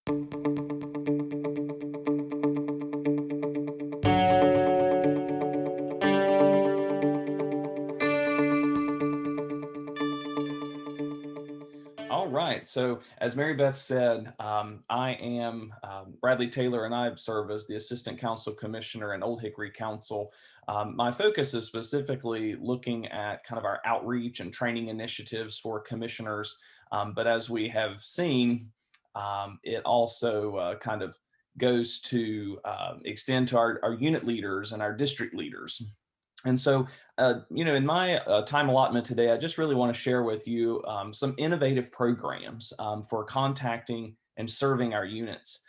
All right. So, as Mary Beth said, I am Bradley Taylor, and I serve as the Assistant Council Commissioner in Old Hickory Council. My focus is specifically looking at kind of our outreach and training initiatives for commissioners. But as we have seen, it also kind of goes to extend to our unit leaders and our district leaders. And so, in my time allotment today, I just really want to share with you some innovative programs for contacting and serving our units,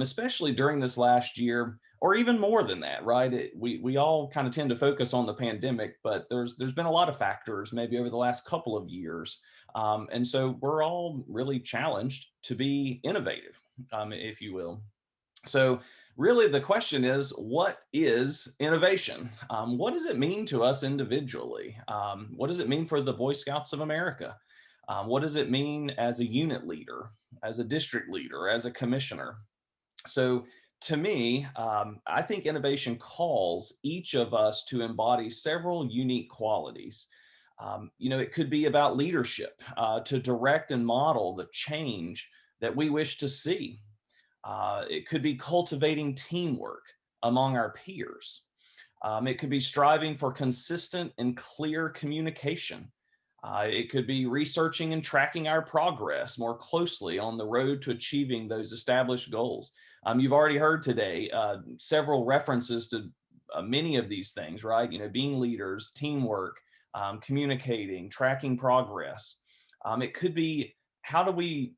especially during this last year, or even more than that, right? We all kind of tend to focus on the pandemic, but there's been a lot of factors maybe over the last couple of years, and so we're all really challenged to be innovative, if you will. So, really, the question is, what is innovation? What does it mean to us individually? What does it mean for the Boy Scouts of America? What does it mean as a unit leader, as a district leader, as a commissioner? So, to me, I think innovation calls each of us to embody several unique qualities. It could be about leadership, to direct and model the change that we wish to see. It could be cultivating teamwork among our peers. It could be striving for consistent and clear communication. It could be researching and tracking our progress more closely on the road to achieving those established goals. You've already heard today several references to many of these things, right? Being leaders, teamwork, communicating, tracking progress. It could be how do we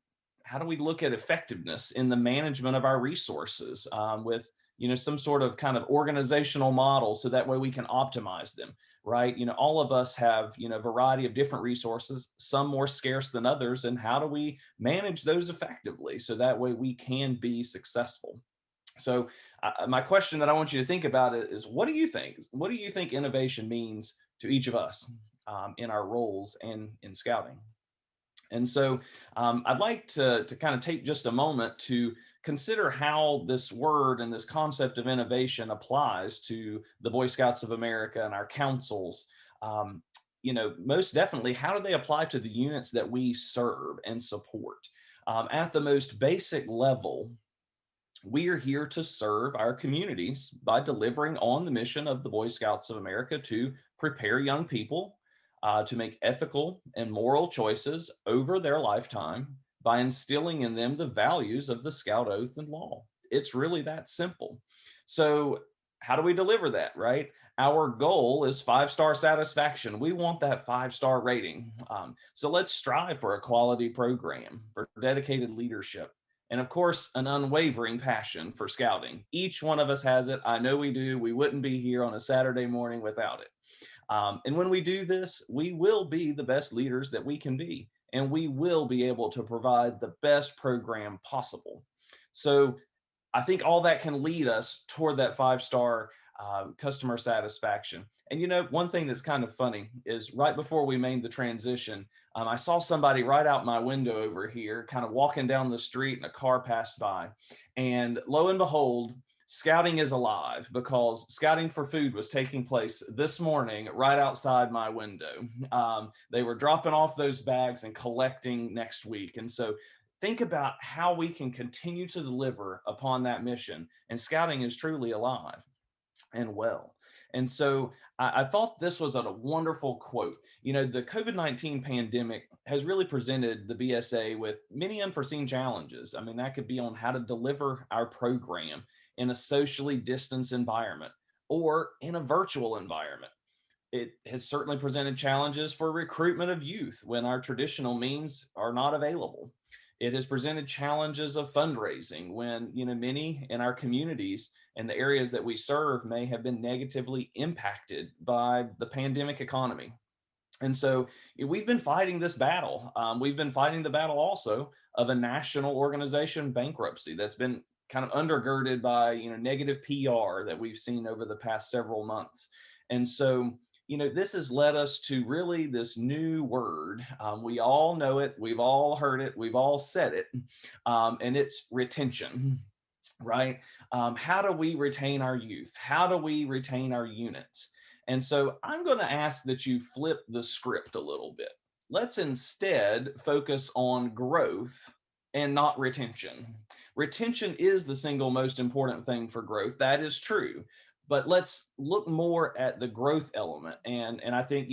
how do we look at effectiveness in the management of our resources with some sort of kind of organizational model so that way we can optimize them, right? All of us have a variety of different resources, some more scarce than others, and how do we manage those effectively so that way we can be successful? So my question that I want you to think about is, what do you think? What do you think innovation means to each of us in our roles and in scouting? And so I'd like to kind of take just a moment to consider how this word and this concept of innovation applies to the Boy Scouts of America and our councils. Most definitely, how do they apply to the units that we serve and support? At the most basic level, we are here to serve our communities by delivering on the mission of the Boy Scouts of America to prepare young people to make ethical and moral choices over their lifetime by instilling in them the values of the Scout Oath and Law. It's really that simple. So, how do we deliver that, right? Our goal is 5-star satisfaction. We want that 5-star rating. So, let's strive for a quality program, for dedicated leadership, and of course, an unwavering passion for scouting. Each one of us has it. I know we do. We wouldn't be here on a Saturday morning without it. And when we do this, we will be the best leaders that we can be, and we will be able to provide the best program possible. So I think all that can lead us toward that 5-star customer satisfaction. And one thing that's kind of funny is right before we made the transition, I saw somebody right out my window over here, kind of walking down the street, and a car passed by. And lo and behold, scouting is alive because scouting for food was taking place this morning right outside my window. They were dropping off those bags and collecting next week. And so think about how we can continue to deliver upon that mission. And scouting is truly alive and well. And so I thought this was a wonderful quote. The COVID-19 pandemic has really presented the BSA with many unforeseen challenges. I mean, that could be on how to deliver our program in a socially distanced environment or in a virtual environment. It has certainly presented challenges for recruitment of youth when our traditional means are not available. It has presented challenges of fundraising when many in our communities and the areas that we serve may have been negatively impacted by the pandemic economy. And so we've been fighting this battle. We've been fighting the battle also of a national organization bankruptcy that's been kind of undergirded by negative PR that we've seen over the past several months. And so this has led us to really this new word. We all know it, we've all heard it, we've all said it, and it's retention, right? How do we retain our youth? How do we retain our units? And so I'm going to ask that you flip the script a little bit. Let's instead focus on growth and not retention. Retention is the single most important thing for growth. That is true. But let's look more at the growth element. And I think,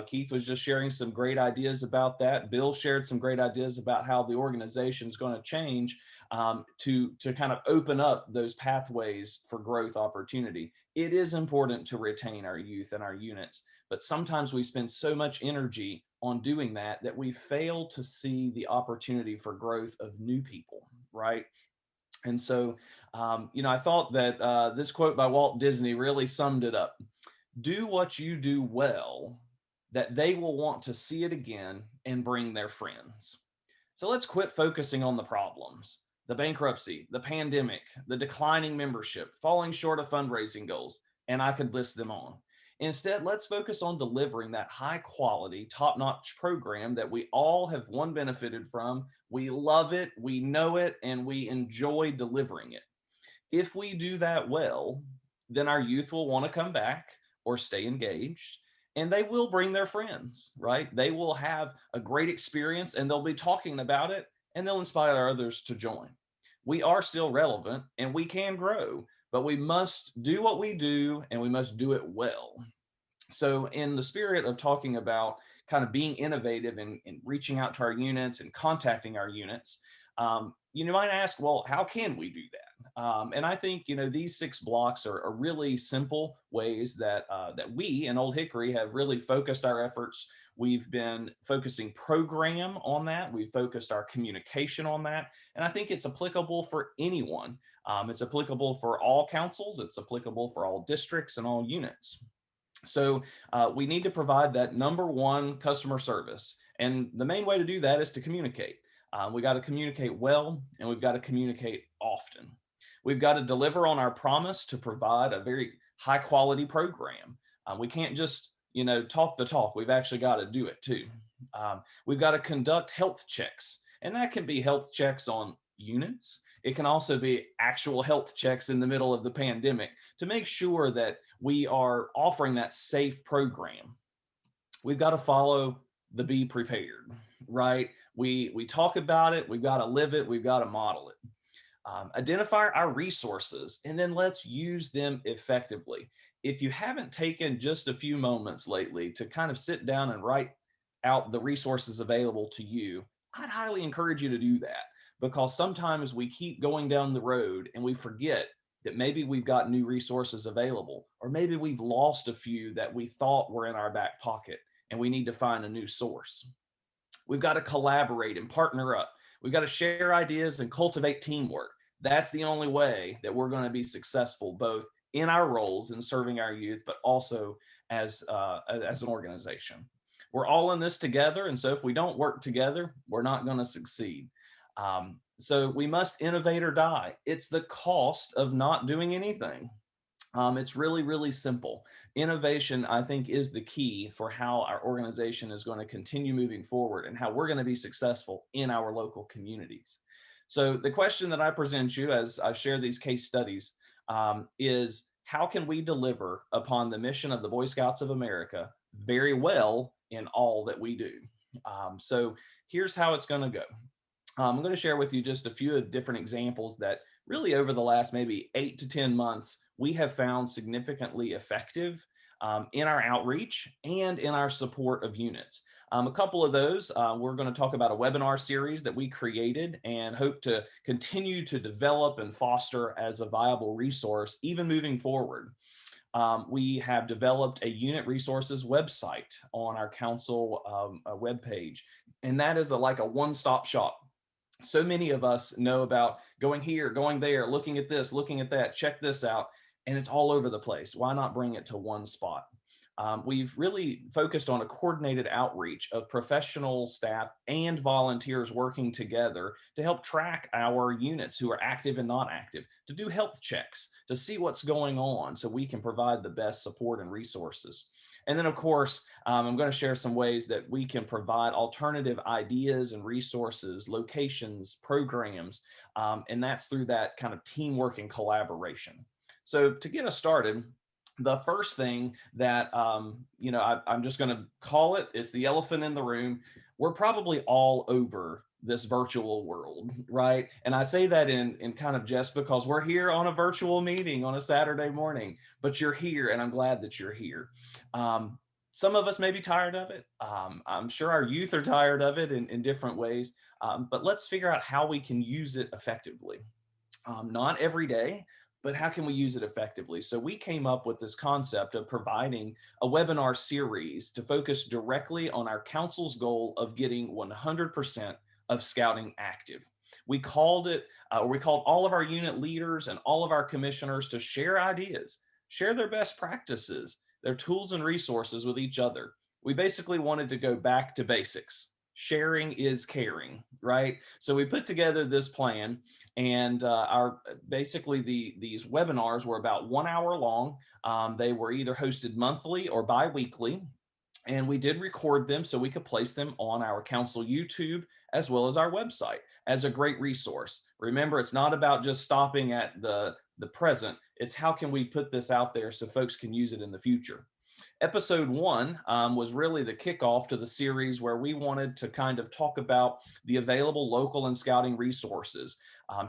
Keith was just sharing some great ideas about that. Bill shared some great ideas about how the organization is going to change to kind of open up those pathways for growth opportunity. It is important to retain our youth and our units, but sometimes we spend so much energy on doing that that we fail to see the opportunity for growth of new people, right? And so, I thought that this quote by Walt Disney really summed it up. Do what you do well, that they will want to see it again and bring their friends. So let's quit focusing on the problems, the bankruptcy, the pandemic, the declining membership, falling short of fundraising goals, and I could list them on. Instead, let's focus on delivering that high quality, top notch program that we all have one benefited from. We love it, we know it, and we enjoy delivering it. If we do that well, then our youth will want to come back or stay engaged, and they will bring their friends, right? They will have a great experience and they'll be talking about it and they'll inspire others to join. We are still relevant and we can grow, but we must do what we do and we must do it well. So, in the spirit of talking about kind of being innovative and reaching out to our units and contacting our units, you might ask, well, how can we do that? And I think these 6 blocks are really simple ways that we in Old Hickory have really focused our efforts. We've been focusing program on that. We've focused our communication on that, and I think it's applicable for anyone. It's applicable for all councils. It's applicable for all districts and all units. So we need to provide that number one customer service. And the main way to do that is to communicate. We got to communicate well, and we've got to communicate often. We've got to deliver on our promise to provide a very high quality program. We can't just, talk the talk. We've actually got to do it too. We've got to conduct health checks, and that can be health checks on units. It can also be actual health checks in the middle of the pandemic to make sure that we are offering that safe program. We've got to follow the be prepared, right? We talk about it, we've got to live it, we've got to model it. Identify our resources, and then let's use them effectively. If you haven't taken just a few moments lately to kind of sit down and write out the resources available to you, I'd highly encourage you to do that, because sometimes we keep going down the road and we forget that maybe we've got new resources available, or maybe we've lost a few that we thought were in our back pocket and we need to find a new source. We've got to collaborate and partner up. We've got to share ideas and cultivate teamwork. That's the only way that we're going to be successful, both in our roles in serving our youth, but also as an organization. We're all in this together, and so if we don't work together, we're not going to succeed. So we must innovate or die. It's the cost of not doing anything. It's really, really simple. Innovation, I think, is the key for how our organization is going to continue moving forward and how we're going to be successful in our local communities. So the question that I present you as I share these case studies is, how can we deliver upon the mission of the Boy Scouts of America very well in all that we do? So here's how it's going to go. I'm going to share with you just a few different examples that really over the last maybe 8 to 10 months, we have found significantly effective in our outreach and in our support of units. A couple of those, we're going to talk about a webinar series that we created and hope to continue to develop and foster as a viable resource, even moving forward. We have developed a unit resources website on our council webpage, and that is like a one-stop shop. So many of us know about going here, going there, looking at this, looking at that, check this out, and it's all over the place. Why not bring it to one spot? We've really focused on a coordinated outreach of professional staff and volunteers working together to help track our units who are active and not active, to do health checks, to see what's going on so we can provide the best support and resources. And then, of course, I'm going to share some ways that we can provide alternative ideas and resources, locations, programs, and that's through that kind of teamwork and collaboration. So to get us started, the first thing that I'm just going to call it is the elephant in the room. We're probably all over this virtual world, right? And I say that in kind of jest because we're here on a virtual meeting on a Saturday morning, but you're here, and I'm glad that you're here. Um, some of us may be tired of it. I'm sure our youth are tired of it in different ways, but let's figure out how we can use it effectively. Not every day, but how can we use it effectively? So we came up with this concept of providing a webinar series to focus directly on our council's goal of getting 100% of scouting active. We called it, we called all of our unit leaders and all of our commissioners to share ideas, share their best practices, their tools and resources with each other. We basically wanted to go back to basics. Sharing is caring, right? So we put together this plan, and our basically these webinars were about 1 hour long. They were either hosted monthly or bi-weekly, and we did record them so we could place them on our council YouTube as well as our website as a great resource. Remember, it's not about just stopping at the present. It's how can we put this out there so folks can use it in the future. Episode one was really the kickoff to the series, where we wanted to kind of talk about the available local and scouting resources,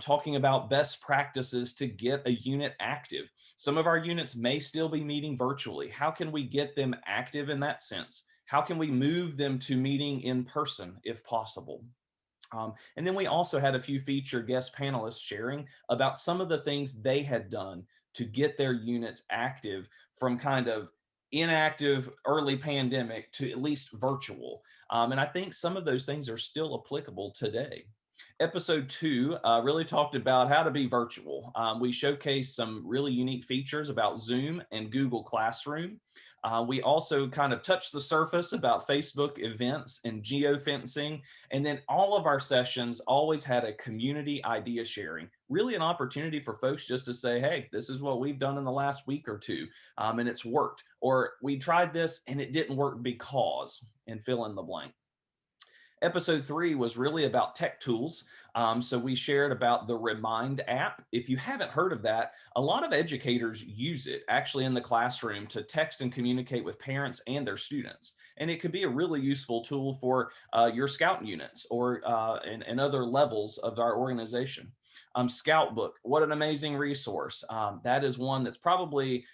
talking about best practices to get a unit active. Some of our units may still be meeting virtually. How can we get them active in that sense? How can we move them to meeting in person if possible? And then we also had a few featured guest panelists sharing about some of the things they had done to get their units active from kind of inactive early pandemic to at least virtual. And I think some of those things are still applicable today. Episode two really talked about how to be virtual. We showcased some really unique features about Zoom and Google Classroom. We also kind of touched the surface about Facebook events and geofencing. And then all of our sessions always had a community idea sharing, really an opportunity for folks just to say, hey, this is what we've done in the last week or two, and it's worked. Or we tried this and it didn't work because, and fill in the blank. Episode three was really about tech tools. So we shared about the Remind app. If you haven't heard of that, a lot of educators use it actually in the classroom to text and communicate with parents and their students. And it could be a really useful tool for your scout units or and other levels of our organization. Scout Book, what an amazing resource. That is one that's probably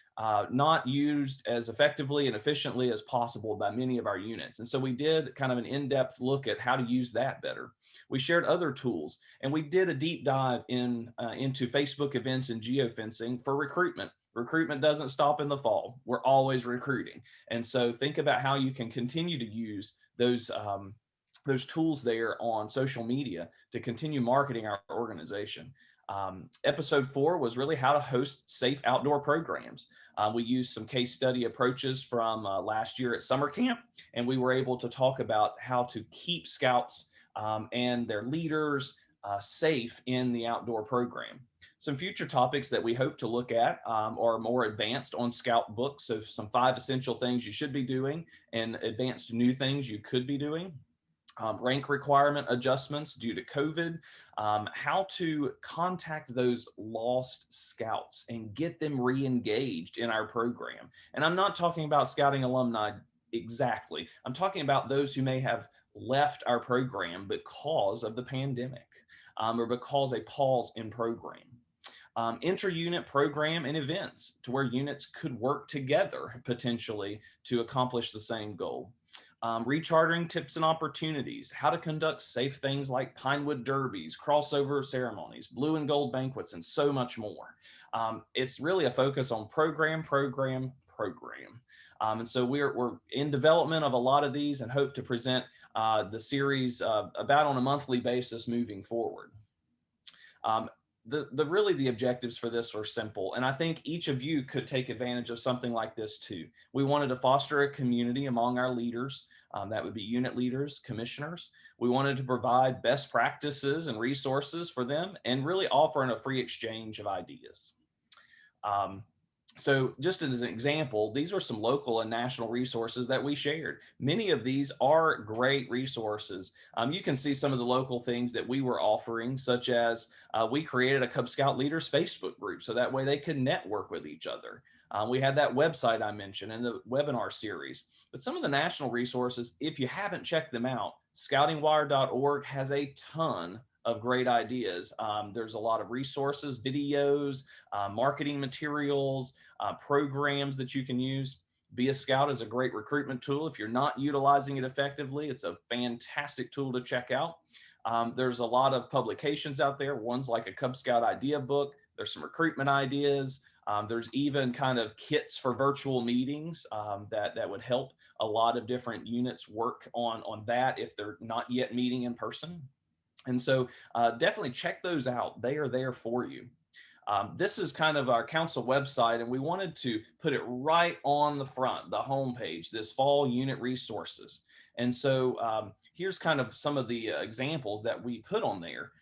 not used as effectively and efficiently as possible by many of our units. And so we did kind of an in-depth look at how to use that better. We shared other tools, and we did a deep dive into Facebook events and geofencing for recruitment. Recruitment doesn't stop in the fall. We're always recruiting. And so think about how you can continue to use those tools there on social media to continue marketing our organization. Episode four was really how to host safe outdoor programs. We used some case study approaches from last year at summer camp, and we were able to talk about how to keep scouts and their leaders safe in the outdoor program. Some future topics that we hope to look at are more advanced on Scout Book. So some 5 essential things you should be doing and advanced new things you could be doing. Rank requirement adjustments due to COVID, how to contact those lost scouts and get them re-engaged in our program. And I'm not talking about scouting alumni exactly. I'm talking about those who may have left our program because of the pandemic or because a pause in program. Inter-unit program and events to where units could work together potentially to accomplish the same goal. Rechartering tips and opportunities, how to conduct safe things like Pinewood Derbies, crossover ceremonies, blue and gold banquets, and so much more. It's really a focus on program. And so we're in development of a lot of these and hope to present the series about on a monthly basis moving forward. The objectives for this are simple, and I think each of you could take advantage of something like this too. We wanted to foster a community among our leaders. That would be unit leaders, commissioners. We wanted to provide best practices and resources for them and really offering a free exchange of ideas. So just as an example, these are some local and national resources that we shared. Many of these are great resources. You can see some of the local things that we were offering, such as we created a Cub Scout Leaders Facebook group so that way they could network with each other. We had that website I mentioned and the webinar series. But some of the national resources, if you haven't checked them out, scoutingwire.org has a ton of great ideas. There's a lot of resources, videos, marketing materials, programs that you can use. Be a Scout is a great recruitment tool. If you're not utilizing it effectively, it's a fantastic tool to check out. There's a lot of publications out there, ones like a Cub Scout idea book. There's some recruitment ideas. There's even kind of kits for virtual meetings that would help a lot of different units work on that if they're not yet meeting in person. And so definitely check those out. They are there for you. This is kind of our council website, and we wanted to put it right on the front, the homepage, this fall unit resources. And so here's kind of some of the examples that we put on there.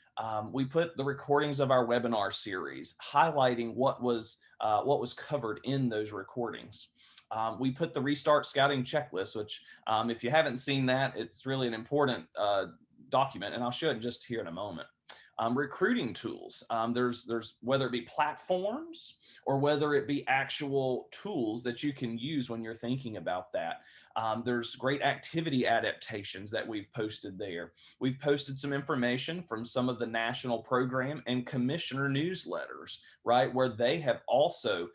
We put the recordings of our webinar series, highlighting what was covered in those recordings. We put the Restart Scouting Checklist, which if you haven't seen that, it's really an important document, and I'll show it just here in a moment. Recruiting tools. There's whether it be platforms or whether it be actual tools that you can use when you're thinking about that. There's great activity adaptations that we've posted there. We've posted some information from some of the national program and commissioner newsletters, right, where they have also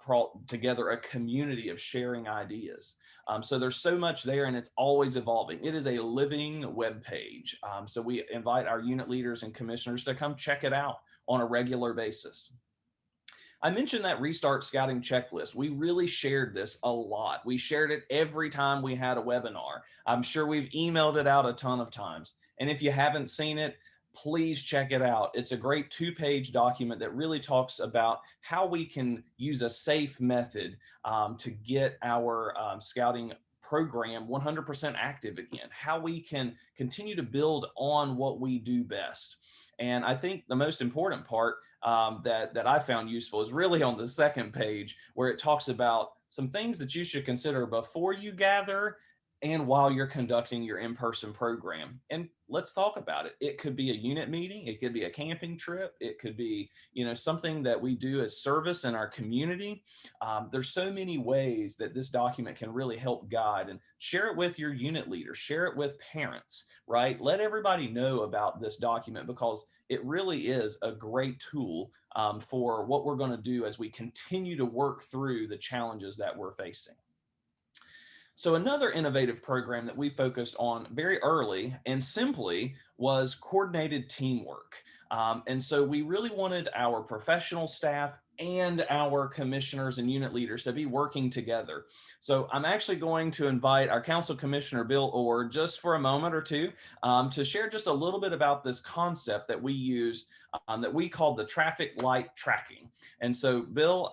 brought together a community of sharing ideas. So there's so much there, and it's always evolving. It is a living web page. So we invite our unit leaders and commissioners to come check it out on a regular basis. I mentioned that Restart Scouting Checklist. We really shared this a lot. We shared it every time we had a webinar. I'm sure we've emailed it out a ton of times. And if you haven't seen it, please check it out. It's a great 2-page document that really talks about how we can use a safe method to get our scouting program 100% active again, how we can continue to build on what we do best. And I think the most important part that I found useful is really on the second page, where it talks about some things that you should consider before you gather and while you're conducting your in-person program. And let's talk about it. It could be a unit meeting. It could be a camping trip. It could be, something that we do as service in our community. There's so many ways that this document can really help guide, and share it with your unit leader, share it with parents, right? Let everybody know about this document, because it really is a great tool for what we're going to do as we continue to work through the challenges that we're facing. So another innovative program that we focused on very early and simply was coordinated teamwork. And so we really wanted our professional staff and our commissioners and unit leaders to be working together. So I'm actually going to invite our council commissioner, Bill Orr, just for a moment or two to share just a little bit about this concept that we use that we call the traffic light tracking. And so, Bill,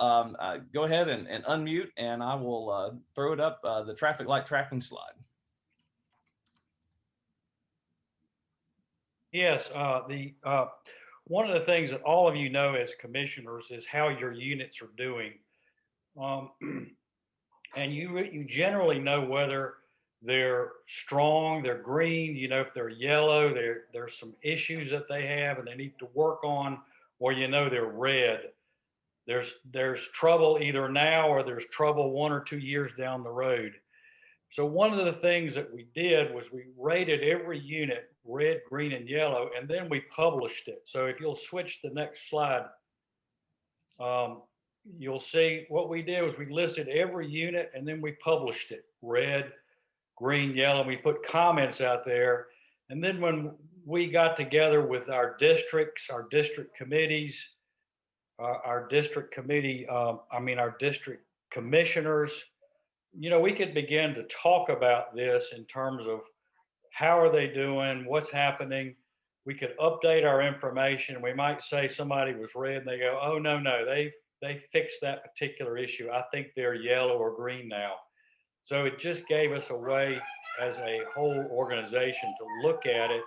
go ahead and unmute, and I will throw it up, the traffic light tracking slide. Yes, one of the things that all of you know as commissioners is how your units are doing. And you generally know whether they're strong, they're green, if they're yellow, there's some issues that they have and they need to work on, or they're red. There's trouble either now or there's trouble 1 or 2 years down the road. So one of the things that we did was we rated every unit red, green, and yellow, and then we published it. So if you'll switch to the next slide, you'll see what we did was we listed every unit and then we published it, red, green, yellow. We put comments out there. And then when we got together with our districts, our district committees, our district commissioners, we could begin to talk about this in terms of how are they doing, what's happening. We could update our information. We might say somebody was red and they go, oh, no, they fixed that particular issue. I think they're yellow or green now. So it just gave us a way as a whole organization to look at it.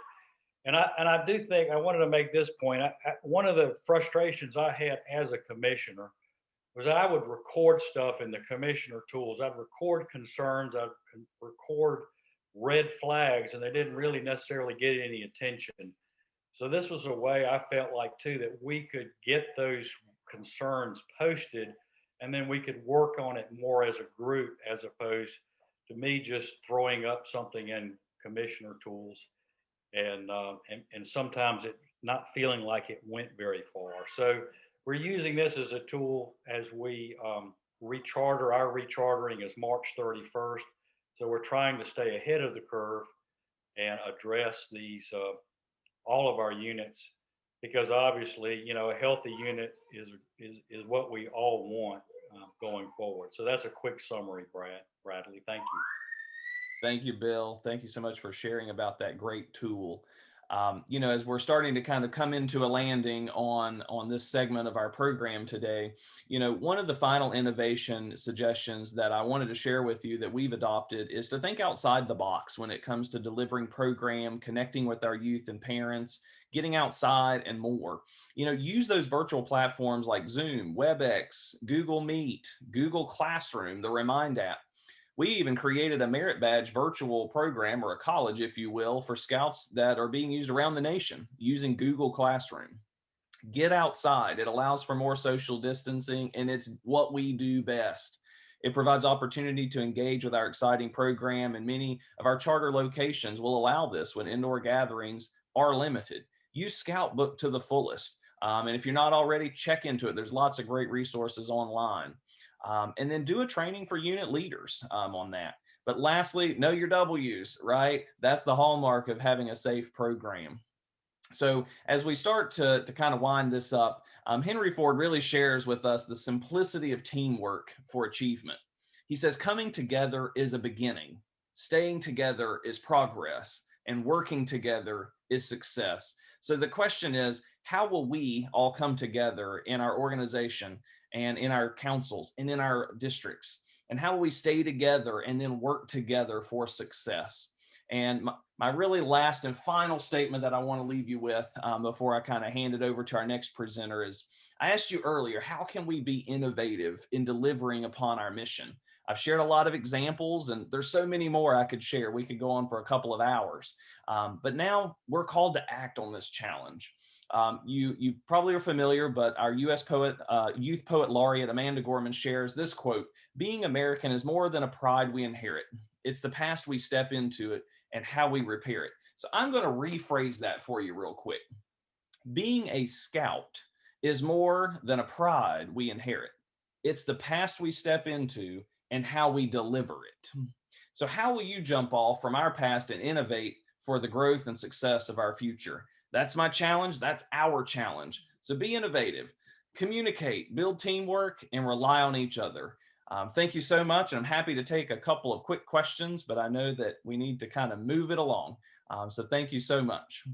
And I do think I wanted to make this point. One of the frustrations I had as a commissioner was I would record stuff in the commissioner tools. I'd record concerns, record red flags, and they didn't really necessarily get any attention. So this was a way I felt like too that we could get those concerns posted, and then we could work on it more as a group as opposed to me just throwing up something in commissioner tools and sometimes it not feeling like it went very far. So we're using this as a tool as we recharter. Our rechartering is March 31st. So we're trying to stay ahead of the curve and address these all of our units because obviously a healthy unit is what we all want going forward. So that's a quick summary, Bradley. Thank you. Thank you, Bill. Thank you so much for sharing about that great tool. As we're starting to kind of come into a landing on this segment of our program today, one of the final innovation suggestions that I wanted to share with you that we've adopted is to think outside the box when it comes to delivering program, connecting with our youth and parents, getting outside, and more. Use those virtual platforms like Zoom, WebEx, Google Meet, Google Classroom, the Remind app. We even created a merit badge virtual program, or a college, if you will, for scouts that are being used around the nation using Google Classroom. Get outside. It allows for more social distancing, and it's what we do best. It provides opportunity to engage with our exciting program, and many of our charter locations will allow this when indoor gatherings are limited. Use Scout Book to the fullest. And if you're not already, check into it. There's lots of great resources online. And then do a training for unit leaders on that. But lastly, know your W's, right? That's the hallmark of having a safe program. So as we start to kind of wind this up, Henry Ford really shares with us the simplicity of teamwork for achievement. He says, coming together is a beginning, staying together is progress, and working together is success. So the question is, how will we all come together in our organization and in our councils and in our districts? And how will we stay together and then work together for success? And my really last and final statement that I want to leave you with before I kind of hand it over to our next presenter is, I asked you earlier, how can we be innovative in delivering upon our mission? I've shared a lot of examples, and there's so many more I could share. We could go on for a couple of hours. But now we're called to act on this challenge. You probably are familiar, but our U.S. youth poet laureate Amanda Gorman shares this quote: "Being American is more than a pride we inherit. It's the past we step into it and how we repair it." So I'm going to rephrase that for you real quick. Being a scout is more than a pride we inherit. It's the past we step into and how we deliver it. So how will you jump off from our past and innovate for the growth and success of our future? That's my challenge. That's our challenge. So be innovative, communicate, build teamwork, and rely on each other. Thank you so much. And I'm happy to take a couple of quick questions, but I know that we need to kind of move it along. So thank you so much.